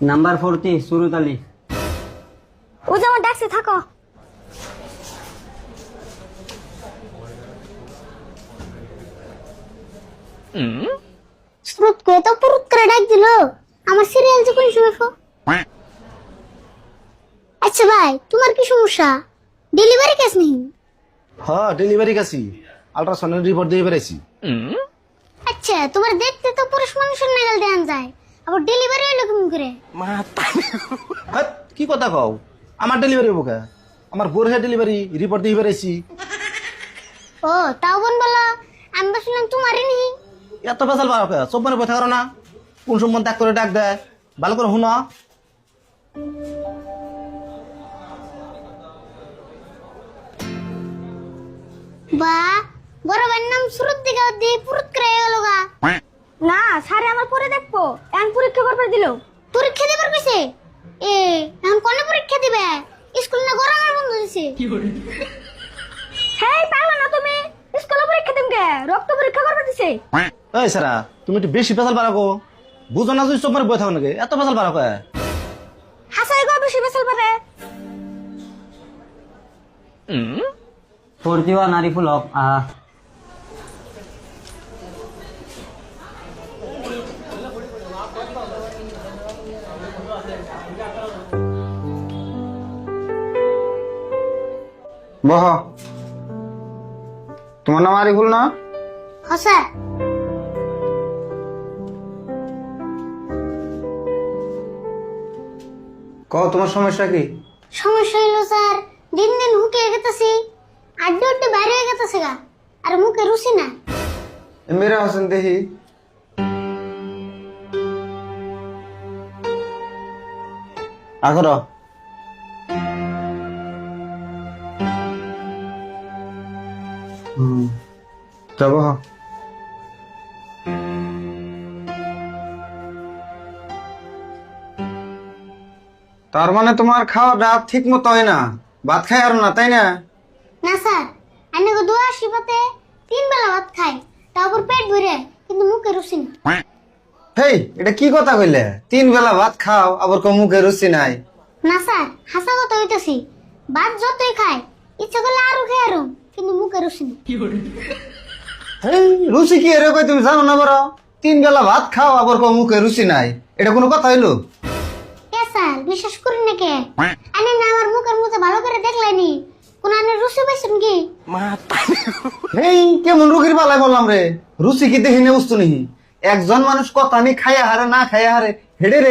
Number 40 সুরত আলী। ও যে আমার ডাকছে, থাকো। সুরত কে তো পুরুত করে ডাক দিল, আমার সিরিয়াল যে কোন সময় ফো। আচ্ছা ভাই, তোমার কি সমস্যা? ডেলিভারি কেস নেই? হ্যাঁ ডেলিভারি কাছি, আল্ট্রাসাউন্ডের রিপোর্ট দিয়ে বেড়াইছি। আচ্ছা, তোমার দেখতে তো পুরুষ মানুষের নাগাল দেন যায়, আবার ডেলিভারি হলো কেমন করে? হ্যাঁ কি কথা কও, আমার ডেলিভারি বোকা, আমার বোরহে ডেলিভারি রিপোর্ট দিয়ে বেড়াইছি। ও তাও বোন বলো, আমি বলছিলাম তোমারই নি। এত বেসাল বারোকে সব মানে কথা করো না, কোন সময় ডাক করে ডাক দেয়, ভালো করে শুনো। বা বড় ভাইয়ের নাম সুরত দিকে দিয়ে পুরুত করে গেল গা। না স্যার, আমার পরে দেখবো, এখন পরীক্ষা করবে দিল। পরীক্ষা দিবার কইছে? এ এখন কোনে পরীক্ষা দিবে? স্কুল না গরমের বন্ধ দিছে। হেই পাগলা না তুমি, স্কুলে পরীক্ষা দিমকে রক্ত পরীক্ষা করবে দিছে। এই সারা তুমি একটু বেশি পেশাল বাড়াবো, বুঝো না তুই সব মানে বই থাকো নাকি, এত পেশাল বাড়াবো। হাসাই গো বেশি বেসাল পারে। 41 আরিফুল হক। বহ। তোমার নাম আরিফুল না? হ্যাঁ স্যার। কও তোমার সমস্যা কি? সমস্যা হইলো স্যার, দিন দিন হুকে গেতেছি, আড্ডে আড্ডে বাইরে হয়ে গেতেছে গা, আর মুখে রুচি না। মেরা হোসেন দেখি। আগর যাব। তার মানে তোমার খাওয়াটা ঠিক মতো হয় না, ভাত খাই আর না, তাই না? না স্যার, আমি গো 82 পাতে 3 বেলা ভাত খাই, তারপর পেট ভরে, কিন্তু মুখে রুচি না। হেই, এটা কি কথা কইলে? 3 বেলা ভাত খাও আবার কো মুখে রুচি নাই? না স্যার, হাসা কথা হইতাছি, ভাত যতই খাই, ইচ্ছা করলে আরো খাই আরো, কিন্তু মুখে রুচি না। হেই, রুচি কি এর কই তুমি জানো না বড়? 3 বেলা ভাত খাও আবার কো মুখে রুচি নাই, এটা কোনো কথা হইলো? কে স্যার, বিশ্বাস করেন না কে? আমি না আমার মুখের মধ্যে ভালো করে দেখলেনি, কোন আনে রুচি পাইছেন কি? হেই, কেমন রুগীর পালায় বললাম রে, রুচি কি দেখি নে বুঝতো নি? একজন মানুষ কথা নি খাইয়া হারে না খাইয়া হারে, হেডে রে